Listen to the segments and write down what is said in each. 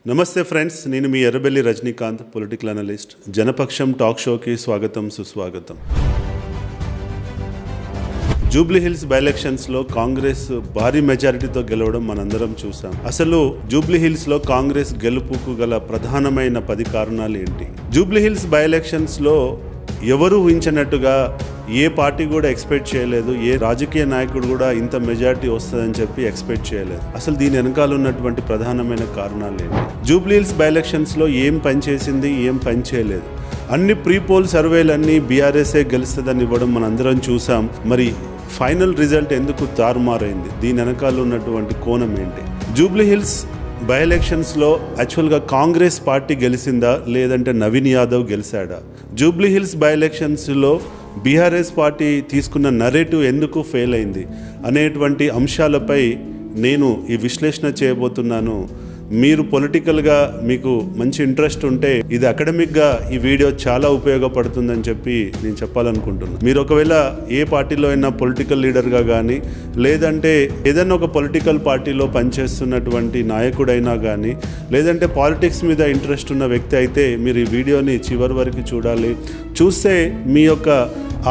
నమస్తే ఫ్రెండ్స్, నేను మీ Errabelli Rajinikanth, political analyst. Janapaksham talk షోకి స్వాగతం, సుస్వాగతం. జూబ్లీ హిల్స్ బై ఎలక్షన్స్లో కాంగ్రెస్ భారీ మెజారిటీతో గెలవడం మనందరం చూసాం. అసలు జూబ్లీ హిల్స్లో కాంగ్రెస్ గెలుపుకు గల ప్రధానమైన 10 కారణాలు ఏంటి? జూబ్లీ హిల్స్ బై ఎలక్షన్స్లో ఎవరు ఊహించినట్టుగా ఏ పార్టీ కూడా ఎక్స్పెక్ట్ చేయలేదు, ఏ రాజకీయ నాయకుడు కూడా ఇంత మెజారిటీ వస్తుందని చెప్పి ఎక్స్పెక్ట్ చేయలేదు. అసలు దీని వెనకాల ఉన్నటువంటి ప్రధానమైన కారణాలు ఏంటి? జూబ్లీ హిల్స్ బై ఎలక్షన్స్లో ఏం పని చేసింది, ఏం పని చేయలేదు? అన్ని ప్రీ పోల్ సర్వేలన్నీ బీఆర్ఎస్ఏ గెలుస్తుందని ఇవ్వడం మనందరం చూసాం. మరి ఫైనల్ రిజల్ట్ ఎందుకు తారుమారైంది? దీని వెనకాల ఉన్నటువంటి కోణం ఏంటి? జూబ్లీ హిల్స్ బై ఎలక్షన్స్లో యాక్చువల్గా కాంగ్రెస్ పార్టీ గెలిచిందా, లేదంటే నవీన్ యాదవ్ గెలిచాడా? జూబ్లీ హిల్స్ బై ఎలక్షన్స్లో బీఆర్ఎస్ పార్టీ తీసుకున్న నరేటివ్ ఎందుకు ఫెయిల్ అయింది అనేటువంటి అంశాలపై నేను ఈ విశ్లేషణ చేయబోతున్నాను. మీరు పొలిటికల్గా మీకు మంచి ఇంట్రెస్ట్ ఉంటే ఇది అకాడమిక్గా ఈ వీడియో చాలా ఉపయోగపడుతుందని చెప్పి నేను చెప్పాలనుకుంటున్నాను. మీరు ఒకవేళ ఏ పార్టీలో అయినా పొలిటికల్ లీడర్గా కానీ, లేదంటే ఏదైనా ఒక పొలిటికల్ పార్టీలో పనిచేస్తున్నటువంటి నాయకుడైనా కానీ, లేదంటే పాలిటిక్స్ మీద ఇంట్రెస్ట్ ఉన్న వ్యక్తి అయితే మీరు ఈ వీడియోని చివరి వరకు చూడాలి. చూస్తే మీ యొక్క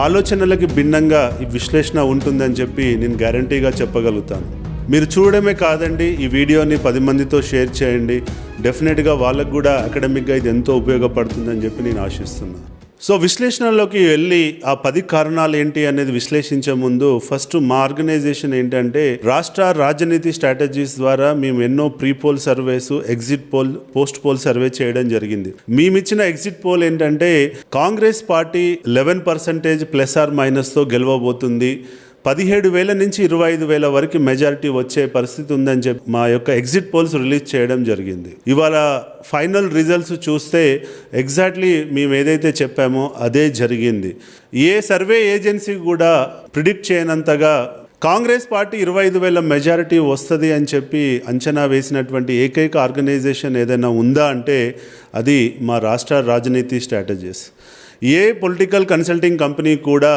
ఆలోచనలకి భిన్నంగా ఈ విశ్లేషణ ఉంటుందని చెప్పి నేను గ్యారంటీగా చెప్పగలుగుతాను. మీరు చూడడమే కాదండి, ఈ వీడియోని 10 మందితో షేర్ చేయండి. డెఫినెట్గా వాళ్ళకు కూడా అకాడమిక్గా ఇది ఎంతో ఉపయోగపడుతుందని చెప్పి నేను ఆశిస్తున్నాను. సో విశ్లేషణలోకి వెళ్ళి ఆ 10 కారణాలు ఏంటి అనేది విశ్లేషించే ముందు ఫస్ట్ మా ఆర్గనైజేషన్ ఏంటంటే, రాష్ట్ర రాజనీతి స్ట్రాటజీస్ ద్వారా మేము ఎన్నో pre poll surveys, exit poll, post poll survey చేయడం జరిగింది. మేమిచ్చిన ఎగ్జిట్ పోల్ ఏంటంటే, కాంగ్రెస్ పార్టీ 11% ప్లస్ ఆర్ మైనస్తో గెలవబోతుంది, 17,000 నుంచి 25,000 వరకు మెజారిటీ వచ్చే పరిస్థితి ఉందని చెప్పి మా యొక్క ఎగ్జిట్ పోల్స్ రిలీజ్ చేయడం జరిగింది. ఇవాళ ఫైనల్ రిజల్ట్స్ చూస్తే ఎగ్జాక్ట్లీ మేము ఏదైతే చెప్పామో అదే జరిగింది. ఏ సర్వే ఏజెన్సీ కూడా ప్రిడిక్ట్ చేయనంతగా కాంగ్రెస్ పార్టీ 25,000 మెజారిటీ వస్తుంది అని చెప్పి అంచనా వేసినటువంటి ఏకైక ఆర్గనైజేషన్ ఏదైనా ఉందా అంటే అది మా రాష్ట్ర రాజనీతి స్ట్రాటజీస్. ఏ పొలిటికల్ కన్సల్టింగ్ కంపెనీ కూడా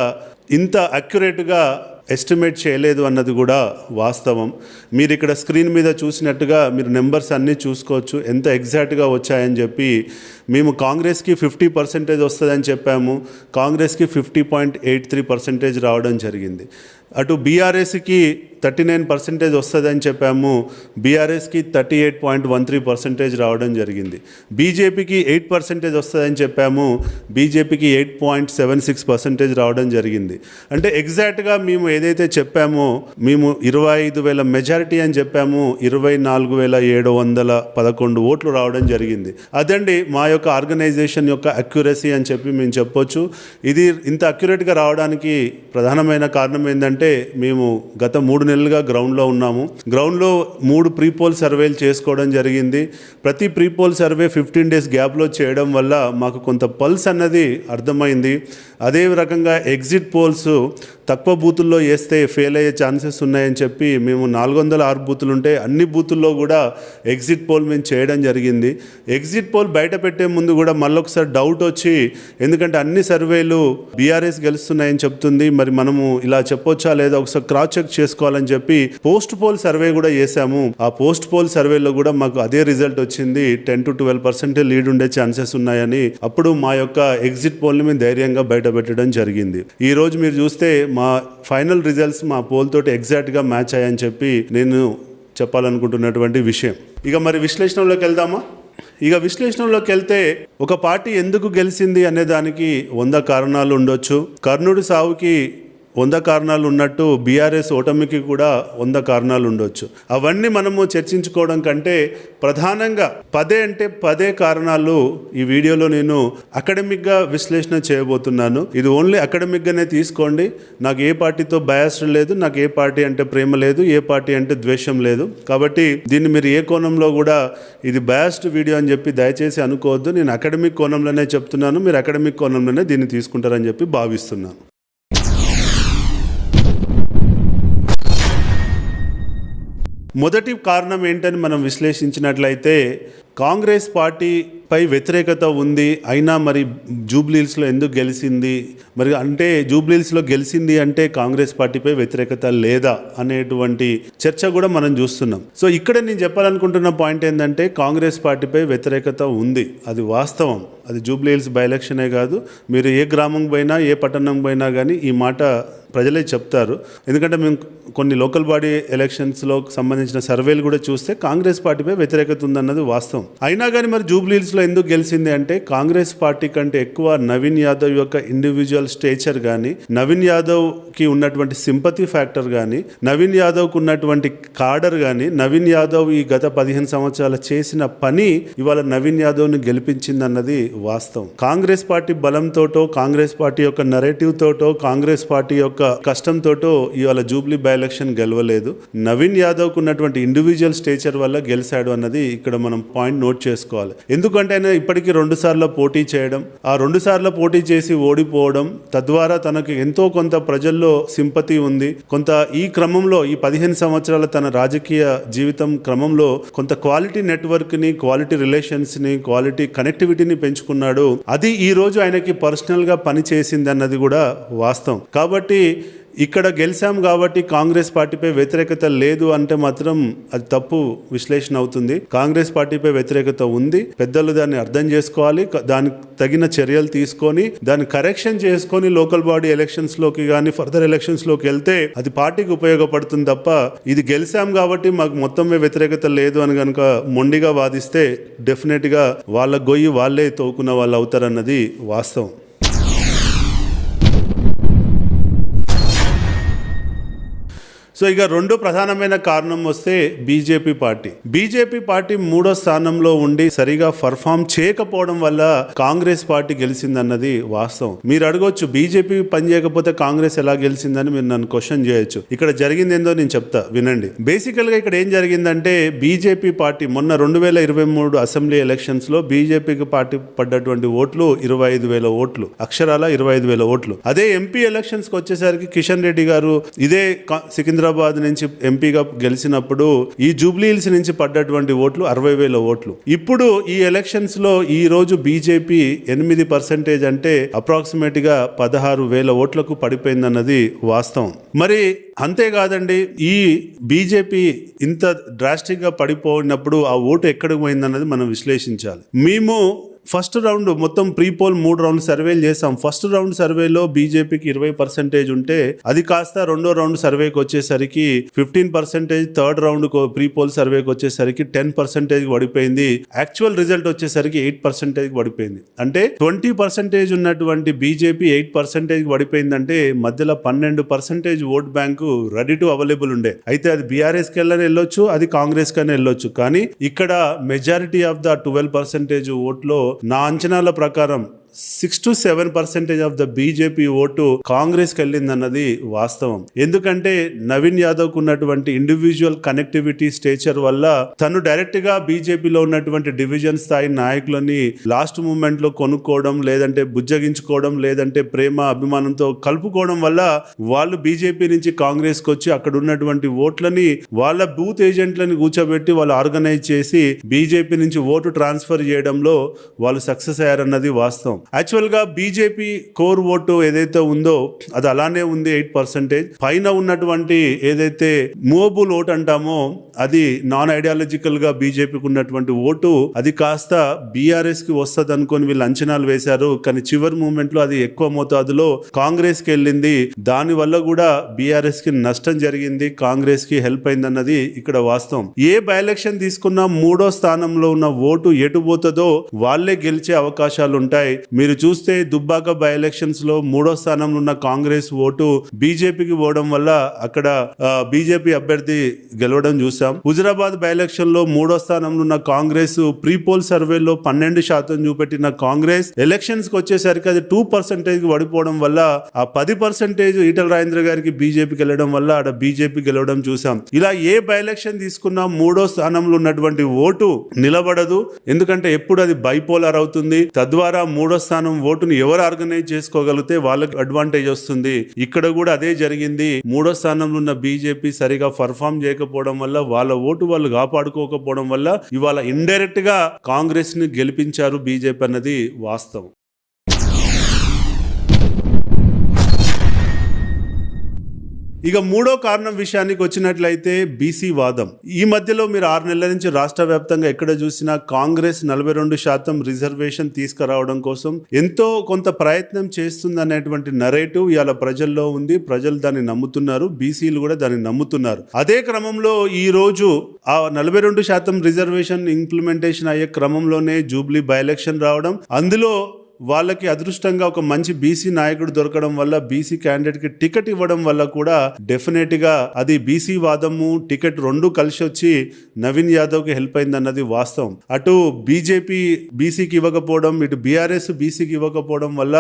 ఇంత అక్యురేట్గా ఎస్టిమేట్ చేయలేదు అన్నది కూడా వాస్తవం. మీరు ఇక్కడ స్క్రీన్ మీద చూసినట్టుగా మీరు నెంబర్స్ అన్నీ చూసుకోవచ్చు ఎంత ఎగ్జాక్ట్గా వచ్చాయని చెప్పి. మేము కాంగ్రెస్కి 50% వస్తుందని చెప్పాము, కాంగ్రెస్కి 50.83% రావడం జరిగింది. అటు బీఆర్ఎస్కి 39% వస్తుందని చెప్పాము, బీఆర్ఎస్కి 38.13% రావడం జరిగింది. బీజేపీకి 8% వస్తుందని చెప్పాము, బీజేపీకి 8.76% రావడం జరిగింది. అంటే ఎగ్జాక్ట్గా మేము ఏదైతే చెప్పామో, మేము 25,000 మెజారిటీ అని చెప్పాము, 24,711 ఓట్లు రావడం జరిగింది. అదండి మా యొక్క ఆర్గనైజేషన్ యొక్క అక్యురసీ అని చెప్పి మేము చెప్పొచ్చు. ఇది ఇంత అక్యురేట్గా రావడానికి ప్రధానమైన కారణం ఏంటంటే, మేము గత 3 నెలలుగా గ్రౌండ్లో ఉన్నాము. గ్రౌండ్లో 3 ప్రీ పోల్ సర్వేలు చేసుకోవడం జరిగింది. ప్రతి ప్రీ పోల్ సర్వే 15 days గ్యాప్లో చేయడం వల్ల మాకు కొంత పల్స్ అన్నది అర్థమైంది. అదే రకంగా ఎగ్జిట్ పోల్స్ తక్కువ బూతుల్లో వేస్తే ఫెయిల్ అయ్యే ఛాన్సెస్ ఉన్నాయని చెప్పి మేము 406 బూతులు ఉంటే అన్ని బూతుల్లో కూడా ఎగ్జిట్ పోల్ మేము చేయడం జరిగింది. ఎగ్జిట్ పోల్ బయట పెట్టే ముందు కూడా మళ్ళొకసారి డౌట్ వచ్చి, ఎందుకంటే అన్ని సర్వేలు బీఆర్ఎస్ గెలుస్తున్నాయని చెప్తుంది, మరి మనము ఇలా చెప్పొచ్చా లేదా ఒకసారి క్రాస్ చెక్ చేసుకోవాలని చెప్పి పోస్ట్ పోల్ సర్వే కూడా చేశాము. ఆ పోస్ట్ పోల్ సర్వేలో కూడా మాకు అదే రిజల్ట్ వచ్చింది, 10 to 12% లీడ్ ఉండే ఛాన్సెస్ ఉన్నాయని. అప్పుడు మా యొక్క ఎగ్జిట్ పోల్ని మేము ధైర్యంగా బయట పెట్టడం జరిగింది. ఈ రోజు మీరు చూస్తే మా ఫైనల్ రిజల్ట్స్ మా పోల్ తోటి ఎగ్జాక్ట్గా మ్యాచ్ అయ్యాయని చెప్పి నేను చెప్పాలనుకుంటున్నటువంటి విషయం. ఇక మరి విశ్లేషణలోకి వెళ్దామా? ఇక విశ్లేషణలోకి వెళ్తే, ఒక పార్టీ ఎందుకు గెలిచింది అనే దానికి 100 కారణాలు ఉండొచ్చు. కర్ణుడి సావుకి 100 కారణాలు ఉన్నట్టు బీఆర్ఎస్ ఓటమికి కూడా 100 కారణాలు ఉండొచ్చు. అవన్నీ మనము చర్చించుకోవడం కంటే ప్రధానంగా 10 కారణాలు ఈ వీడియోలో నేను అకాడమిక్గా విశ్లేషణ చేయబోతున్నాను. ఇది ఓన్లీ అకాడమిక్గానే తీసుకోండి. నాకు ఏ పార్టీతో బయాస్ లేదు, నాకు ఏ పార్టీ అంటే ప్రేమ లేదు, ఏ పార్టీ అంటే ద్వేషం లేదు. కాబట్టి దీన్ని మీరు ఏ కోణంలో కూడా ఇది బయాస్డ్ వీడియో అని చెప్పి దయచేసి అనుకోవద్దు. నేను అకాడమిక్ కోణంలోనే చెప్తున్నాను, మీరు అకాడమిక్ కోణంలోనే దీన్ని తీసుకుంటారని చెప్పి భావిస్తున్నాను. మొదటి కారణం ఏంటని మనం విశ్లేషించినట్లయితే, కాంగ్రెస్ పార్టీ పై వ్యతిరేకత ఉంది, అయినా మరి జూబ్లీహిల్స్లో ఎందుకు గెలిచింది, మరి అంటే జూబ్లీహిల్స్లో గెలిచింది అంటే కాంగ్రెస్ పార్టీపై వ్యతిరేకత లేదా అనేటువంటి చర్చ కూడా మనం చూస్తున్నాం. సో ఇక్కడ నేను చెప్పాలనుకుంటున్న పాయింట్ ఏంటంటే కాంగ్రెస్ పార్టీపై వ్యతిరేకత ఉంది, అది వాస్తవం. అది జూబ్లీహిల్స్ బై ఎలక్షనే కాదు, మీరు ఏ గ్రామం పోయినా ఏ పట్టణం పోయినా కానీ ఈ మాట ప్రజలే చెప్తారు. ఎందుకంటే మేము కొన్ని లోకల్ బాడీ ఎలక్షన్స్లో సంబంధించిన సర్వేలు కూడా చూస్తే కాంగ్రెస్ పార్టీపై వ్యతిరేకత ఉందన్నది వాస్తవం. అయినా కానీ మరి జూబ్లీహిల్స్లో ఎందుకు గెలిచింది అంటే కాంగ్రెస్ పార్టీ కంటే ఎక్కువ నవీన్ యాదవ్ యొక్క ఇండివిజువల్ స్టేచర్ కానీ, నవీన్ యాదవ్కి ఉన్నటువంటి సింపతి ఫ్యాక్టర్ కానీ, నవీన్ యాదవ్కి ఉన్నటువంటి కాడర్ కానీ, నవీన్ యాదవ్ ఈ గత 15 సంవత్సరాలు చేసిన పని ఇవాళ నవీన్ యాదవ్ని గెలిపించింది అన్నది వాస్తవం. కాంగ్రెస్ పార్టీ బలంతోటో, కాంగ్రెస్ పార్టీ యొక్క నరేటివ్ తోటో, కాంగ్రెస్ పార్టీ యొక్క కష్టంతోటో ఇవాళ జూబ్లీ బై ఎలక్షన్ గెలవలేదు. నవీన్ యాదవ్కు ఉన్నటువంటి ఇండివిజువల్ స్టేచర్ వల్ల గెలిచాడు అన్నది ఇక్కడ మనం పాయింట్ నోట్ చేసుకోవాలి. ఎందుకంటే ఆయన ఇప్పటికీ 2 సార్లు పోటీ చేయడం, ఆ 2 సార్లు పోటీ చేసి ఓడిపోవడం, తద్వారా తనకు ఎంతో కొంత ప్రజల్లో సింపతి ఉంది. కొంత ఈ క్రమంలో ఈ 15 సంవత్సరాల తన రాజకీయ జీవితం క్రమంలో కొంత క్వాలిటీ నెట్వర్క్ని, క్వాలిటీ రిలేషన్స్ని, క్వాలిటీ కనెక్టివిటీని పెంచుకున్నాడు. అది ఈ రోజు ఆయనకి పర్సనల్గా పనిచేసింది అన్నది కూడా వాస్తవం. కాబట్టి ఇక్కడ గెలిచాం కాబట్టి కాంగ్రెస్ పార్టీపై వ్యతిరేకత లేదు అంటే మాత్రం అది తప్పు విశ్లేషణ అవుతుంది. కాంగ్రెస్ పార్టీపై వ్యతిరేకత ఉంది, పెద్దలు దాన్ని అర్థం చేసుకోవాలి, దానికి తగిన చర్యలు తీసుకొని దాన్ని కరెక్షన్ చేసుకొని లోకల్ బాడీ ఎలక్షన్స్లోకి కానీ ఫర్దర్ ఎలక్షన్స్లోకి వెళ్తే అది పార్టీకి ఉపయోగపడుతుంది తప్ప ఇది గెలిచాం కాబట్టి మాకు మొత్తమే వ్యతిరేకత లేదు అని కనుక మొండిగా వాదిస్తే డెఫినెట్గా వాళ్ళ గొయ్యి వాళ్ళే తోకున్న వాళ్ళు అవుతారన్నది వాస్తవం. సో ఇక 2 ప్రధానమైన కారణం వస్తే బీజేపీ పార్టీ 3వ స్థానంలో ఉండి సరిగా పర్ఫామ్ చేయకపోవడం వల్ల కాంగ్రెస్ పార్టీ గెలిచిందన్నది వాస్తవం. మీరు అడగొచ్చు బీజేపీ పనిచేయకపోతే కాంగ్రెస్ ఎలా గెలిచిందని మీరు నన్ను క్వశ్చన్ చేయొచ్చు. ఇక్కడ జరిగింది ఏందో నేను చెప్తా, వినండి. బేసికల్ గా ఇక్కడ ఏం జరిగిందంటే బీజేపీ పార్టీ మొన్న 2023 అసెంబ్లీ ఎలక్షన్స్ లో బీజేపీకి పార్టీ పడ్డటువంటి ఓట్లు 25,000 ఓట్లు, అక్షరాల 25,000 ఓట్లు. అదే ఎంపీ ఎలక్షన్స్ కి వచ్చేసరికి కిషన్ రెడ్డి గారు ఇదే సికింద్రాబాద్ నుంచి ఎంపీగా గెలిచినప్పుడు ఈ జూబ్లీహిల్స్ నుంచి పడ్డటువంటి ఓట్లు 60,000 ఓట్లు. ఇప్పుడు ఈ ఎలక్షన్స్ లో ఈ రోజు బీజేపీ 8% అంటే అప్రాక్సిమేట్ గా 16,000 ఓట్లకు పడిపోయిందన్నది వాస్తవం. మరి అంతేకాదండి, ఈ బీజేపీ ఇంత డ్రాస్టిక్ గా పడిపోయినప్పుడు ఆ ఓటు ఎక్కడికి పోయిందన్నది మనం విశ్లేషించాలి. మేము ఫస్ట్ రౌండ్ మొత్తం ప్రీపోల్ 3 రౌండ్ సర్వేలు చేసాం. ఫస్ట్ రౌండ్ సర్వేలో బీజేపీకి 20% ఉంటే అది కాస్త 2వ రౌండ్ సర్వేకి వచ్చేసరికి 15%, థర్డ్ రౌండ్ ప్రీపోల్ సర్వేకి వచ్చేసరికి 10% పడిపోయింది. యాక్చువల్ రిజల్ట్ వచ్చేసరికి 8% పడిపోయింది. అంటే 20% ఉన్నటువంటి బీజేపీ 8% పడిపోయిందంటే మధ్యలో 12% vote bank ready to available ఉండే. అయితే అది బీఆర్ఎస్ కి వెళ్ళొచ్చు, అది కాంగ్రెస్ కనే వెళ్ళొచ్చు. కానీ ఇక్కడ మెజారిటీ ఆఫ్ ద 12% ఓట్లో నా అంచనాల ప్రకారం 6 to 7% of the BJP vote Congress కి వెళ్ళిందన్నది వాస్తవం. ఎందుకంటే నవీన్ యాదవ్ కు ఉన్నటువంటి ఇండివిజువల్ కనెక్టివిటీ స్టేచర్ వల్ల తను డైరెక్ట్ గా బీజేపీలో ఉన్నటువంటి డివిజన్ స్థాయి నాయకులని లాస్ట్ మూమెంట్ లో కొనుక్కోవడం, లేదంటే బుజ్జగించుకోవడం, లేదంటే ప్రేమ అభిమానంతో కలుపుకోవడం వల్ల వాళ్ళు బీజేపీ నుంచి కాంగ్రెస్ కి వచ్చి అక్కడ ఉన్నటువంటి ఓట్లని వాళ్ళ బూత్ ఏజెంట్లని కూర్చోబెట్టి వాళ్ళు ఆర్గనైజ్ చేసి బీజేపీ నుంచి ఓటు ట్రాన్స్ఫర్ చేయడంలో వాళ్ళు సక్సెస్ అయ్యారన్నది వాస్తవం. యాక్చువల్ గా బీజేపీ కోర్ ఓటు ఏదైతే ఉందో అది అలానే ఉంది 8%. పైన ఉన్నటువంటి ఏదైతే మూవబుల్ ఓటు అంటామో అది నాన్ ఐడియాలజికల్ గా బీజేపీకి ఉన్నటువంటి ఓటు అది కాస్త బీఆర్ఎస్ కి వస్తుంది అనుకొని వీళ్ళు అంచనాలు వేశారు. కానీ చివరి మూమెంట్ లో అది ఎక్కువ మోతాదులో కాంగ్రెస్ కి వెళ్ళింది. దాని వల్ల కూడా బీఆర్ఎస్ కి నష్టం జరిగింది, కాంగ్రెస్ కి హెల్ప్ అయిందన్నది ఇక్కడ వాస్తవం. ఏ బై ఎలక్షన్ తీసుకున్నా 3వ స్థానంలో ఉన్న ఓటు ఎటు పోతుందో వాళ్ళే గెలిచే అవకాశాలు ఉంటాయి. మీరు చూస్తే దుబ్బాక బై ఎలక్షన్స్ లో 3వ స్థానంలో ఉన్న కాంగ్రెస్ ఓటు బీజేపీకి పోవడం వల్ల అక్కడ బీజేపీ అభ్యర్థి గెలవడం చూసాం. హుజరాబాద్ బై ఎలక్షన్ లో 3వ స్థానంలో ఉన్న కాంగ్రెస్ ప్రీపోల్ సర్వేలో 12% చూపెట్టిన కాంగ్రెస్ ఎలక్షన్స్ కి వచ్చేసరికి అది 2% పడిపోవడం వల్ల ఆ 10% ఈటల రాజేంద్ర గారికి బీజేపీకి వెళ్ళడం వల్ల ఆడ బీజేపీ గెలవడం చూసాం. ఇలా ఏ బై ఎలక్షన్ తీసుకున్నా 3వ స్థానంలో ఉన్నటువంటి ఓటు నిలబడదు. ఎందుకంటే ఎప్పుడు అది బైపోలార్ అవుతుంది. తద్వారా 3వ స్థానం ఓటును ఎవరు ఆర్గనైజ్ చేసుకోగలిగితే వాళ్ళకి అడ్వాంటేజ్ వస్తుంది. ఇక్కడ కూడా అదే జరిగింది. 3వ స్థానంలో ఉన్న బీజేపీ సరిగా పర్ఫామ్ చేయకపోవడం వల్ల, వాళ్ళ ఓటు వాళ్ళు కాపాడుకోకపోవడం వల్ల ఇవాళ ఇండైరెక్ట్ గా కాంగ్రెస్ ని గెలిపించారు బీజేపీ అన్నది వాస్తవం. ఇక 3వ కారణం విషయానికి వచ్చినట్లయితే బీసీ వాదం. ఈ మధ్యలో మీరు 6 నెలల నుంచి రాష్ట్ర వ్యాప్తంగా ఎక్కడ చూసినా కాంగ్రెస్ 42% రిజర్వేషన్ తీసుకురావడం కోసం ఎంతో కొంత ప్రయత్నం చేస్తుందనేటువంటి నరేటివ్ ఇవాళ ప్రజల్లో ఉంది. ప్రజలు దాన్ని నమ్ముతున్నారు, బీసీలు కూడా దాన్ని నమ్ముతున్నారు. అదే క్రమంలో ఈ రోజు ఆ 42% రిజర్వేషన్ ఇంప్లిమెంటేషన్ అయ్యే క్రమంలోనే జూబ్లీ బై ఎలక్షన్ రావడం, అందులో వాళ్ళకి అదృష్టంగా ఒక మంచి బీసీ నాయకుడు దొరకడం వల్ల, బీసీ క్యాండిడేట్ కి టికెట్ ఇవ్వడం వల్ల కూడా డెఫినెట్ గా అది బీసీ వాదము టికెట్ రెండు కలిసి వచ్చి నవీన్ యాదవ్ కి హెల్ప్ అయింది అన్నది వాస్తవం. అటు బీజేపీ బీసీకి ఇవ్వకపోవడం, ఇటు బీఆర్ఎస్ బీసీకి ఇవ్వకపోవడం వల్ల,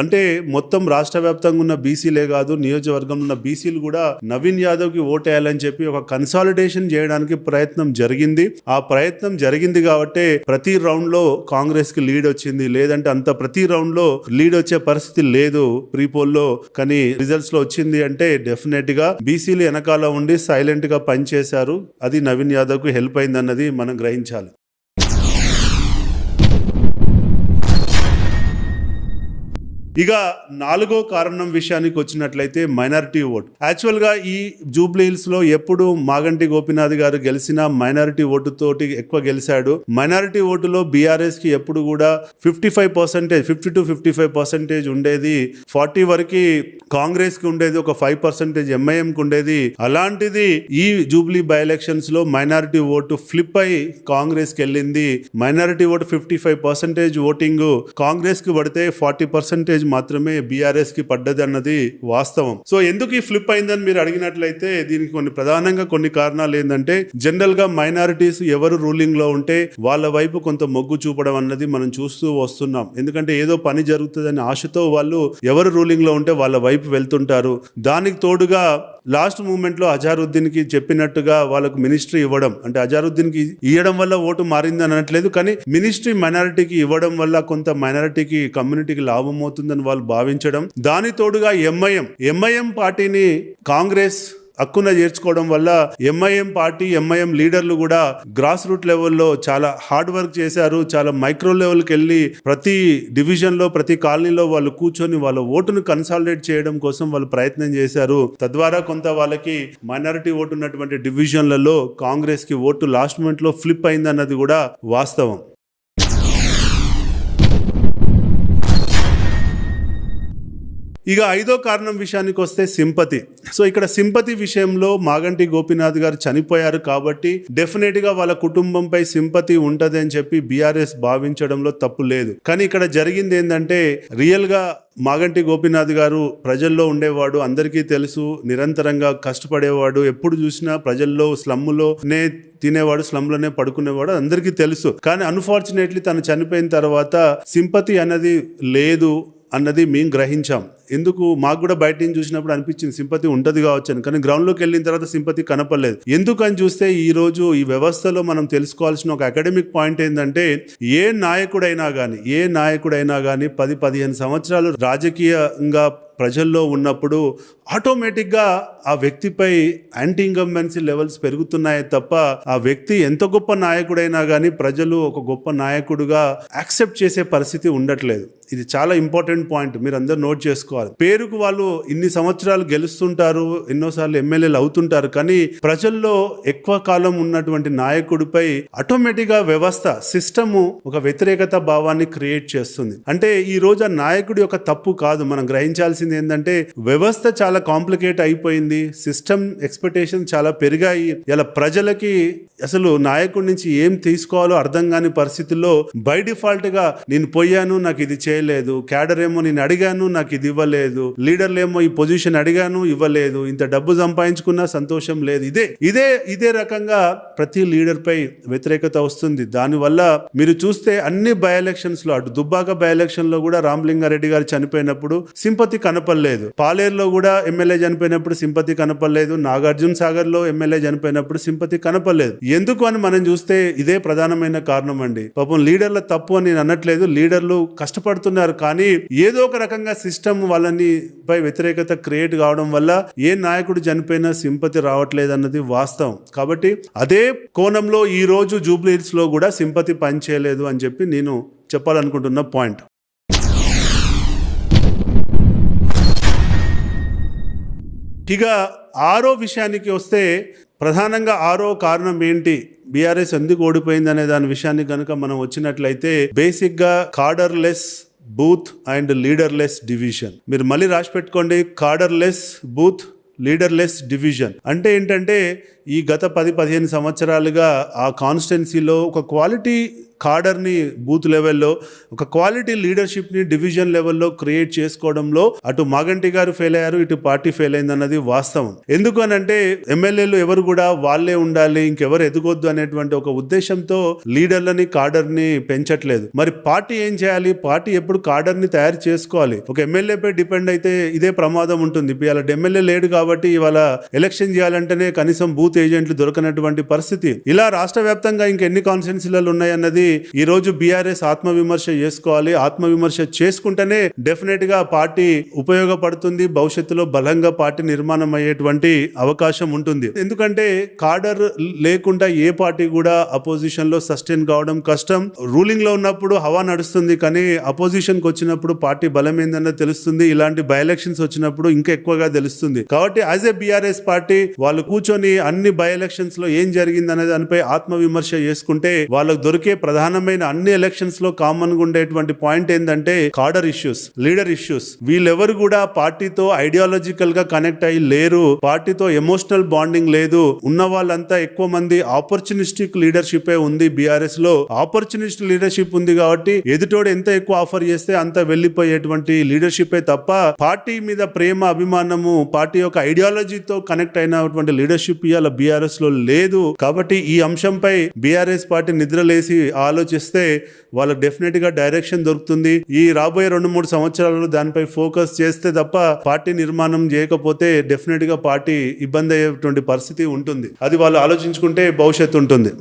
అంటే మొత్తం రాష్ట్ర వ్యాప్తంగా ఉన్న బీసీలే కాదు, నియోజకవర్గంలో ఉన్న బీసీలు కూడా నవీన్ యాదవ్ కి ఓటేయాలని చెప్పి ఒక కన్సాలిడేషన్ చేయడానికి ప్రయత్నం జరిగింది. ఆ ప్రయత్నం జరిగింది కాబట్టి ప్రతి రౌండ్ లో కాంగ్రెస్ కి లీడ్ వచ్చింది. లేదంటే అంత ప్రతి రౌండ్ లో లీడ్ వచ్చే పరిస్థితి లేదు ప్రీపోల్లో. కానీ రిజల్ట్స్ లో వచ్చింది అంటే డెఫినెట్ గా బీసీలు వెనకాల ఉండి సైలెంట్ గా పనిచేశారు. అది నవీన్ యాదవ్ కు హెల్ప్ అయింది అన్నది మనం గ్రహించాలి. ఇక 4వ కారణం విషయానికి వచ్చినట్లయితే మైనారిటీ ఓటు. యాక్చువల్ గా ఈ జూబ్లీ హిల్స్ లో ఎప్పుడు మాగంటి గోపీనాథ్ గారు గెలిచినా మైనారిటీ ఓటు తోటి ఎక్కువ గెలిచాడు. మైనారిటీ ఓటులో బీఆర్ఎస్ కి ఎప్పుడు కూడా 50 to 55% ఉండేది. 40 వరకు కాంగ్రెస్ కి ఉండేది, ఒక 5% ఎంఐఎం కి ఉండేది. అలాంటిది ఈ జూబ్లీ బై ఎలక్షన్స్ లో మైనారిటీ ఓటు ఫ్లిప్ అయి కాంగ్రెస్ కి వెళ్ళింది. మైనారిటీ ఓటు 55% ఓటింగ్ కాంగ్రెస్ కి పడితే 40% మాత్రమే బీఆర్ఎస్ కి పడ్డది అన్నది వాస్తవం. సో ఎందుకు ఈ ఫ్లిప్ అయిందని మీరు అడిగినట్లయితే దీనికి ప్రధానంగా కొన్ని కారణాలు ఏంటంటే, జనరల్ గా మైనారిటీస్ ఎవరు రూలింగ్ లో ఉంటే వాళ్ళ వైపు కొంత మొగ్గు చూపడం అన్నది మనం చూస్తూ వస్తున్నాం. ఎందుకంటే ఏదో పని జరుగుతుందని ఆశతో వాళ్ళు ఎవరు రూలింగ్ లో ఉంటే వాళ్ళ వైపు వెళ్తుంటారు. దానికి తోడుగా లాస్ట్ మూమెంట్ లో అజారుద్దీన్ కి చెప్పినట్టుగా వాళ్ళకు మినిస్ట్రీ ఇవ్వడం, అంటే అజారుద్దీన్ కి ఇవ్వడం వల్ల ఓటు మారింది అనట్లేదు, కానీ మినిస్ట్రీ మైనారిటీకి ఇవ్వడం వల్ల కొంత మైనారిటీకి కమ్యూనిటీకి లాభం అవుతుందని వాళ్ళు భావించడం, దాని తోడుగా ఎంఐఎం పార్టీని కాంగ్రెస్ హక్కున చేర్చుకోవడం వల్ల ఎంఐఎం పార్టీ, ఎంఐఎం లీడర్లు కూడా గ్రాస్ రూట్ లెవెల్లో చాలా హార్డ్ వర్క్ చేశారు. చాలా మైక్రో లెవెల్కి వెళ్ళి ప్రతి డివిజన్ లో, ప్రతి కాలనీలో వాళ్ళు కూర్చొని వాళ్ళ ఓటును కన్సాలిడేట్ చేయడం కోసం వాళ్ళు ప్రయత్నం చేశారు. తద్వారా కొంత వాళ్ళకి మైనారిటీ ఓటు ఉన్నటువంటి డివిజన్లలో కాంగ్రెస్ కి ఓటు లాస్ట్ మూమెంట్ లో ఫ్లిప్ అయిందన్నది కూడా వాస్తవం. ఇక 5వ కారణం విషయానికి వస్తే సింపతి. సో ఇక్కడ సింపతి విషయంలో మాగంటి గోపీనాథ్ గారు చనిపోయారు కాబట్టి డెఫినెట్ గా వాళ్ళ కుటుంబంపై సింపతి ఉంటది అని చెప్పి బీఆర్ఎస్ భావించడంలో తప్పు లేదు. కానీ ఇక్కడ జరిగింది ఏంటంటే, రియల్ గా మాగంటి గోపీనాథ్ గారు ప్రజల్లో ఉండేవాడు, అందరికీ తెలుసు, నిరంతరంగా కష్టపడేవాడు, ఎప్పుడు చూసినా ప్రజల్లో స్లమ్లోనే తినేవాడు, స్లమ్లోనే పడుకునేవాడు, అందరికీ తెలుసు. కానీ అన్ఫార్చునేట్లీ తను చనిపోయిన తర్వాత సింపతి అన్నది లేదు అన్నది మేము గ్రహించాం. ఎందుకు మాకు కూడా బయట నుంచి చూసినప్పుడు అనిపించింది సింపతి ఉంటది కావచ్చు అని, కానీ గ్రౌండ్లోకి వెళ్ళిన తర్వాత సింపతి కనపడలేదు. ఎందుకని చూస్తే ఈ రోజు ఈ వ్యవస్థలో మనం తెలుసుకోవాల్సిన ఒక అకాడమిక్ పాయింట్ ఏంటంటే, ఏ నాయకుడైనా కానీ 10-15 సంవత్సరాలు రాజకీయంగా ప్రజల్లో ఉన్నప్పుడు ఆటోమేటిక్గా ఆ వ్యక్తిపై యాంటీ ఇన్కంబెన్సీ లెవెల్స్ పెరుగుతున్నాయే తప్ప ఆ వ్యక్తి ఎంత గొప్ప నాయకుడైనా కానీ ప్రజలు ఒక గొప్ప నాయకుడుగా యాక్సెప్ట్ చేసే పరిస్థితి ఉండట్లేదు. ఇది చాలా ఇంపార్టెంట్ పాయింట్, మీరు అందరూ నోట్ చేసుకోవాలి. పేరుకు వాళ్ళు ఇన్ని సంవత్సరాలు గెలుస్తుంటారు, ఎన్నోసార్లు ఎమ్మెల్యేలు అవుతుంటారు, కానీ ప్రజల్లో ఎక్కువ కాలం ఉన్నటువంటి నాయకుడిపై ఆటోమేటిక్గా వ్యవస్థ, సిస్టమ్ ఒక వ్యతిరేకత భావాన్ని క్రియేట్ చేస్తుంది. అంటే ఈ రోజు ఆ నాయకుడి యొక్క తప్పు కాదు, మనం గ్రహించాల్సింది ఏంటంటే వ్యవస్థ చాలా కాంప్లికేట్ అయిపోయింది, సిస్టమ్ ఎక్స్పెక్టేషన్ చాలా పెరిగాయి. ఇలా ప్రజలకి అసలు నాయకుడి నుంచి ఏం తీసుకోవాలో అర్థం కాని పరిస్థితుల్లో బై డిఫాల్ట్ గా నేను పోయాను, నాకు ఇది చేయలేదు, క్యాడర్ ఏమో నేను అడిగాను, నాకు ఇది ఇవ్వలేదు, లీడర్లు ఏమో ఈ పొజిషన్ అడిగాను, ఇవ్వలేదు, ఇంత డబ్బు సంపాదించుకున్నా సంతోషం లేదు, ఇదే రకంగా ప్రతి లీడర్ పై వ్యతిరేకత వస్తుంది. దానివల్ల మీరు చూస్తే అన్ని బై ఎలక్షన్స్ లో, అటు దుబ్బాక బై ఎలక్షన్ లో కూడా రామలింగారెడ్డి గారు చనిపోయినప్పుడు సింపతి కనపడలేదు. పాలేరులో కూడా ఎమ్మెల్యే చనిపోయినప్పుడు సింపతి కనపడలేదు. నాగార్జున సాగర్ లో ఎమ్మెల్యే చనిపోయినప్పుడు సింపతి కనపడలేదు. ఎందుకు అని మనం చూస్తే ఇదే ప్రధానమైన కారణం అండి. పాపం లీడర్ల తప్పు అని నేను అనట్లేదు, లీడర్లు కష్టపడుతున్నారు, కానీ ఏదో ఒక రకంగా సిస్టమ్ వాళ్ళని పై వ్యతిరేకత క్రియేట్ కావడం వల్ల ఏ నాయకుడు చనిపోయినా సింపతి రావట్లేదు అన్నది వాస్తవం. కాబట్టి అదే కోణంలో ఈ రోజు జూబ్లీ హిల్స్ లో కూడా సింపతి పనిచేయలేదు అని చెప్పి నేను చెప్పాలనుకుంటున్న పాయింట్. ఇక ఆరో విషయానికి వస్తే, ప్రధానంగా ఆరో కారణం ఏంటి, బీఆర్ఎస్ ఎందుకు ఓడిపోయింది అనే దాని విషయాన్ని కనుక మనం వచ్చినట్లయితే, బేసిక్ గా కార్డర్లెస్ బూత్ అండ్ లీడర్లెస్ డివిజన్. మీరు మళ్ళీ రాసి పెట్టుకోండి, కార్డర్లెస్ బూత్ లీడర్లెస్ డివిజన్ అంటే ఏంటంటే, ఈ గత 10-15 సంవత్సరాలుగా ఆ కాన్స్టిట్యున్సీలో ఒక క్వాలిటీ కార్డర్ని బూత్ లెవెల్లో, ఒక క్వాలిటీ లీడర్షిప్ని డివిజన్ లెవెల్లో క్రియేట్ చేసుకోవడంలో అటు మాగంటి గారు ఫెయిల్ అయ్యారు, ఇటు పార్టీ ఫెయిల్ అయింది అన్నది వాస్తవం. ఎందుకు అనంటే, ఎమ్మెల్యేలు ఎవరు కూడా వాళ్ళే ఉండాలి, ఇంకెవరు ఎదగొద్దు అనేటువంటి ఒక ఉద్దేశంతో లీడర్లని కార్డర్ని పెంచట్లేదు. మరి పార్టీ ఏం చేయాలి? పార్టీ ఎప్పుడు కార్డర్ని తయారు చేసుకోవాలి. ఒక ఎమ్మెల్యేపై డిపెండ్ అయితే ఇదే ప్రమాదం ఉంటుంది. ఇవాళ ఎమ్మెల్యే లేడు కాబట్టి ఇవాళ ఎలక్షన్ చేయాలంటేనే కనీసం బూత్ ఏజెంట్లు దొరకనటువంటి పరిస్థితి. ఇలా రాష్ట్ర వ్యాప్తంగా ఇంకెన్ని కాన్స్టిట్యున్సీలు ఉన్నాయన్నది ఈ రోజు బీఆర్ఎస్ ఆత్మవిమర్శ చేసుకోవాలి. ఆత్మవిమర్శ చేసుకుంటేనే డెఫినెట్ గా పార్టీ ఉపయోగపడుతుంది. భవిష్యత్తులో బలంగా పార్టీ నిర్మాణం అయ్యేటువంటి అవకాశం ఉంటుంది. ఎందుకంటే కార్డర్ లేకుండా ఏ పార్టీ కూడా అపోజిషన్ లో సస్టైన్ కావడం కష్టం. రూలింగ్ లో ఉన్నప్పుడు హవా నడుస్తుంది, కానీ అపోజిషన్ కి వచ్చినప్పుడు పార్టీ బలమైందన్నది తెలుస్తుంది. ఇలాంటి బై ఎలక్షన్స్ వచ్చినప్పుడు ఇంకా ఎక్కువగా తెలుస్తుంది. కాబట్టి యాజ్ ఏ బీఆర్ఎస్ పార్టీ వాళ్ళు కూర్చొని అన్ని బై ఎలక్షన్స్ లో ఏం జరిగింది అనే దానిపై ఆత్మవిమర్శ చేసుకుంటే, వాళ్ళకు దొరికే ప్రధానమైన అన్ని ఎలక్షన్స్ లో కామన్ గా ఉండేటువంటి పాయింట్ ఏంటంటే కార్డర్ ఇష్యూస్, లీడర్ ఇష్యూస్. వీళ్ళెవరు కూడా పార్టీతో ఐడియాలజికల్ గా కనెక్ట్ అయ్యి లేరు, పార్టీతో ఎమోషనల్ బాండింగ్ లేదు. ఉన్న వాళ్ళంతా ఎక్కువ మంది ఆపర్చునిస్టిక్ లీడర్షిప్ ఉంది. బీఆర్ఎస్ లో ఆపర్చునిస్ట్ లీడర్షిప్ ఉంది కాబట్టి ఎదుటోడు ఎంత ఎక్కువ ఆఫర్ చేస్తే అంత వెళ్లిపోయేటువంటి లీడర్షిప్ తప్ప పార్టీ మీద ప్రేమ, అభిమానము, పార్టీ యొక్క ఐడియాలజీతో కనెక్ట్ అయినటువంటి లీడర్షిప్ ఇవాళ బీఆర్ఎస్ లో లేదు. కాబట్టి ఈ అంశంపై బీఆర్ఎస్ పార్టీ నిద్రలేసి ఆలోచిస్తే వాళ్ళకి డెఫినెట్ గా డైరెక్షన్ దొరుకుతుంది. ఈ రాబోయే 2-3 సంవత్సరాలలో దానిపై ఫోకస్ చేస్తే తప్ప పార్టీ నిర్మాణం చేయకపోతే డెఫినెట్ గా పార్టీ ఇబ్బంది అయ్యేటువంటి పరిస్థితి ఉంటుంది. అది వాళ్ళు ఆలోచించుకుంటే భవిష్యత్తు ఉంటుంది.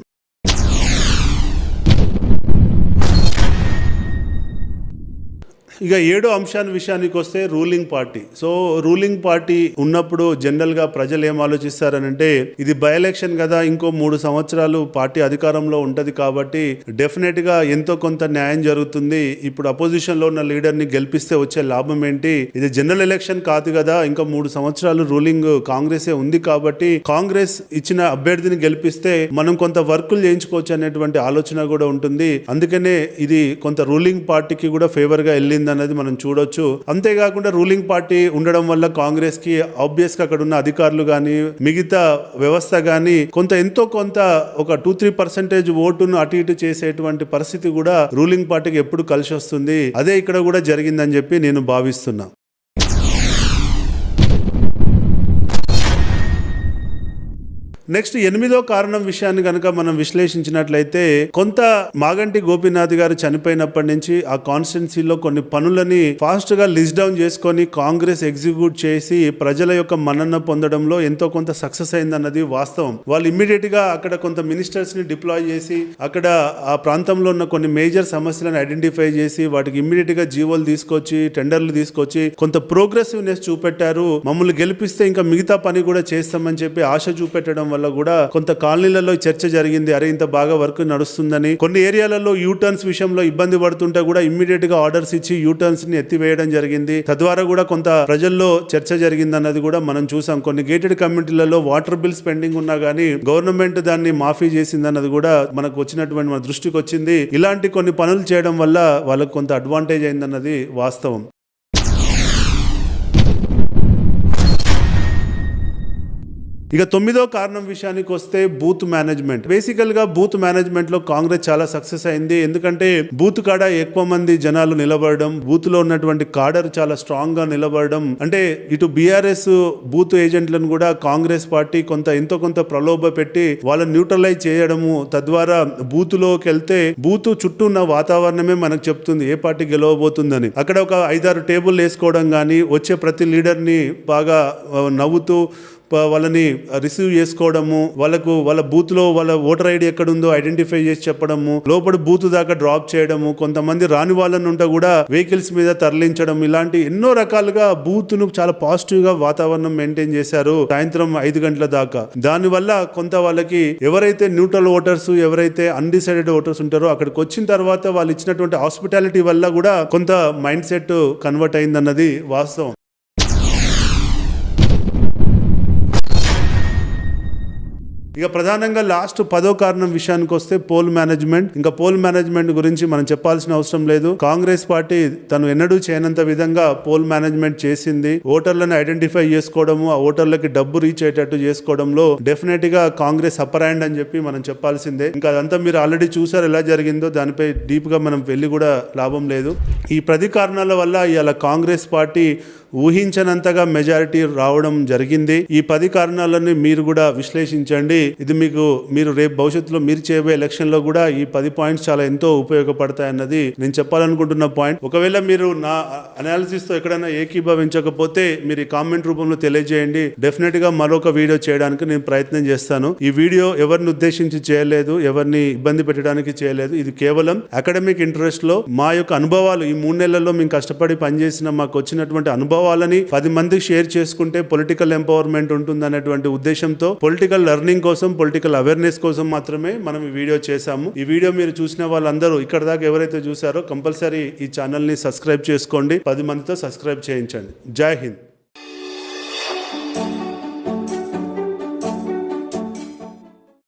ఇక 7వ అంశాన్ని విషయానికి వస్తే ruling party. So ruling party ఉన్నప్పుడు జనరల్ గా ప్రజలు ఏం ఆలోచిస్తారనంటే, ఇది బై ఎలక్షన్ కదా, ఇంకో 3 సంవత్సరాలు పార్టీ అధికారంలో ఉంటది కాబట్టి డెఫినెట్ గా ఎంతో కొంత న్యాయం జరుగుతుంది. ఇప్పుడు అపోజిషన్ లో ఉన్న లీడర్ ని గెలిపిస్తే వచ్చే లాభం ఏంటి? ఇది జనరల్ ఎలక్షన్ కాదు కదా, ఇంకా 3 సంవత్సరాలు రూలింగ్ కాంగ్రెస్ ఉంది కాబట్టి కాంగ్రెస్ ఇచ్చిన అభ్యర్థిని గెలిపిస్తే మనం కొంత వర్కులు చేయించుకోవచ్చు అనేటువంటి ఆలోచన కూడా ఉంటుంది. అందుకనే ఇది కొంత రూలింగ్ పార్టీకి కూడా ఫేవర్ గా వెళ్ళింది అన్నది మనం చూడొచ్చు. అంతేకాకుండా రూలింగ్ పార్టీ ఉండడం వల్ల కాంగ్రెస్ కి ఆబ్వియస్ గా అక్కడ ఉన్న అధికారులు గాని, మిగతా వ్యవస్థ గాని ఎంతో కొంత ఒక 2-3% ఓటును అటు ఇటు చేసేటువంటి పరిస్థితి కూడా రూలింగ్ పార్టీకి ఎప్పుడు కలిసి వస్తుంది. అదే ఇక్కడ కూడా జరిగిందని చెప్పి నేను భావిస్తున్నా. నెక్స్ట్ 8వ కారణం విషయాన్ని కనుక మనం విశ్లేషించినట్లయితే, కొంత మాగంటి గోపీనాథ్ గారు చనిపోయినప్పటి నుంచి ఆ కాన్స్టిట్యున్సీలో కొన్ని పనులని ఫాస్ట్ గా లిస్ట్ డౌన్ చేసుకొని కాంగ్రెస్ ఎగ్జిక్యూట్ చేసి ప్రజల యొక్క మన్నన పొందడంలో ఎంతో కొంత సక్సెస్ అయిందన్నది వాస్తవం. వాళ్ళు ఇమ్మీడియట్ గా అక్కడ కొంత మినిస్టర్స్ ని డిప్లాయ్ చేసి అక్కడ ఆ ప్రాంతంలో ఉన్న కొన్ని మేజర్ సమస్యలను ఐడెంటిఫై చేసి వాటికి ఇమ్మీడియట్ గా జీవోలు తీసుకొచ్చి, టెండర్లు తీసుకొచ్చి కొంత ప్రోగ్రెసివ్నెస్ చూపెట్టారు. మమ్మల్ని గెలిపిస్తే ఇంకా మిగతా పని కూడా చేస్తామని చెప్పి ఆశ చూపెట్టడం వల్ల కూడా కొంత కాలనీలలో చర్చ జరిగింది. అరే ఇంత బాగా వర్క్ నడుస్తుందని. కొన్ని ఏరియాలలో యూటర్న్స్ విషయంలో ఇబ్బంది పడుతుంటే కూడా ఇమ్మీడియట్ గా ఆర్డర్స్ ఇచ్చి యూటర్న్స్ ని ఎత్తివేయడం జరిగింది. తద్వారా కూడా కొంత ప్రజల్లో చర్చ జరిగింది అన్నది కూడా మనం చూసాం. కొన్ని గేటెడ్ కమ్యూనిటీలలో వాటర్ బిల్స్ పెండింగ్ ఉన్నా గానీ గవర్నమెంట్ దాన్ని మాఫీ చేసింది అన్నది కూడా మనకు వచ్చినటువంటి మన దృష్టికి వచ్చింది. ఇలాంటి కొన్ని పనులు చేయడం వల్ల వాళ్ళకు కొంత అడ్వాంటేజ్ అయిందన్నది వాస్తవం. ఇక 9వ కారణం విషయానికి వస్తే బూత్ మేనేజ్మెంట్. బేసికల్ గా బూత్ మేనేజ్మెంట్ లో కాంగ్రెస్ చాలా సక్సెస్ అయింది. ఎందుకంటే బూత్ కాడ ఎక్కువ మంది జనాలు నిలబడడం, బూత్ లో ఉన్నటువంటి కాడర్ చాలా స్ట్రాంగ్ గా నిలబడడం, అంటే ఇటు బీఆర్ఎస్ బూత్ ఏజెంట్లను కూడా కాంగ్రెస్ పార్టీ ఎంతో కొంత ప్రలోభ పెట్టి వాళ్ళని న్యూట్రలైజ్ చేయడము, తద్వారా బూత్ లోకి వెళ్తే బూత్ చుట్టూ ఉన్న వాతావరణమే మనకు చెప్తుంది ఏ పార్టీ గెలవబోతుందని. అక్కడ ఒక 5-6 టేబుల్ వేసుకోవడం కానీ, వచ్చే ప్రతి లీడర్ ని బాగా నవ్వుతూ వాళ్ళని రిసీవ్ చేసుకోవడము, వాళ్ళ బూత్ లో వాళ్ళ ఓటర్ ఐడి ఎక్కడ ఉందో ఐడెంటిఫై చేసి చెప్పడము, లోపల బూత్ దాకా డ్రాప్ చేయడము, కొంతమంది రాని వాళ్ళని ఉంటే కూడా వెహికల్స్ మీద తరలించడం, ఇలాంటి ఎన్నో రకాలుగా బూత్ ను చాలా పాజిటివ్ గా వాతావరణం మెయింటైన్ చేశారు సాయంత్రం 5 గంటల దాకా. దానివల్ల కొంత వాళ్ళకి ఎవరైతే న్యూట్రల్ ఓటర్స్, ఎవరైతే అన్డిసైడెడ్ ఓటర్స్ ఉంటారో అక్కడికి వచ్చిన తర్వాత వాళ్ళు ఇచ్చినటువంటి హాస్పిటాలిటీ వల్ల కూడా కొంత మైండ్ సెట్ కన్వర్ట్ అయిందన్నది వాస్తవం. ఇక ప్రధానంగా లాస్ట్ 10వ కారణం విషయానికి వస్తే పోల్ మేనేజ్మెంట్. ఇంకా పోల్ మేనేజ్మెంట్ గురించి మనం చెప్పాల్సిన అవసరం లేదు. కాంగ్రెస్ పార్టీ తను ఎన్నడూ చేయనంత విధంగా పోల్ మేనేజ్మెంట్ చేసింది. ఓటర్లను ఐడెంటిఫై చేసుకోవడము, ఆ ఓటర్లకి డబ్బు రీచ్ అయ్యేటట్టు చేసుకోవడంలో డెఫినెట్ గా కాంగ్రెస్ అప్పర్ హ్యాండ్ అని చెప్పి మనం చెప్పాల్సిందే. ఇంకా అదంతా మీరు ఆల్రెడీ చూసారు ఎలా జరిగిందో, దానిపై డీప్ గా మనం వెళ్ళి కూడా లాభం లేదు. ఈ 10 కారణాల వల్ల ఇవాళ కాంగ్రెస్ పార్టీ ఊహించనంతగా మెజారిటీ రావడం జరిగింది. ఈ 10 కారణాలని మీరు కూడా విశ్లేషించండి. ఇది మీరు రేపు భవిష్యత్తులో మీరు చేయబోయే ఎలక్షన్ లో కూడా ఈ 10 పాయింట్స్ చాలా ఎంతో ఉపయోగపడతాయి అన్నది నేను చెప్పాలనుకుంటున్న పాయింట్. ఒకవేళ మీరు నా అనాలిసిస్ తో ఎక్కడైనా ఏకీభవించకపోతే మీరు ఈ కామెంట్ రూపంలో తెలియజేయండి. డెఫినెట్ గా మరొక వీడియో చేయడానికి నేను ప్రయత్నం చేస్తాను. ఈ వీడియో ఎవరిని ఉద్దేశించి చేయలేదు, ఎవరిని ఇబ్బంది పెట్టడానికి చేయలేదు. ఇది కేవలం అకాడమిక్ ఇంట్రెస్ట్ లో మా యొక్క అనుభవాలు, ఈ 3 నెలల్లో మేము కష్టపడి పనిచేసిన మాకు వచ్చినటువంటి అనుభవాలని 10 మందికి షేర్ చేసుకుంటే పొలిటికల్ ఎంపవర్మెంట్ ఉంటుంది అనేటువంటి ఉద్దేశంతో, పొలిటికల్ లెర్నింగ్ కోసం, పొలిటికల్ అవేర్నెస్ కోసం మాత్రమే మనం ఈ వీడియో చేశాము. ఈ వీడియో మీరు చూసిన వాళ్ళందరూ ఇక్కడ దాకా ఎవరైతే చూసారో కంపల్సరీ ఈ ఛానల్ ని సబ్స్క్రైబ్ చేసుకోండి. 10 మందితో సబ్స్క్రైబ్ చేయించండి. జై హింద్.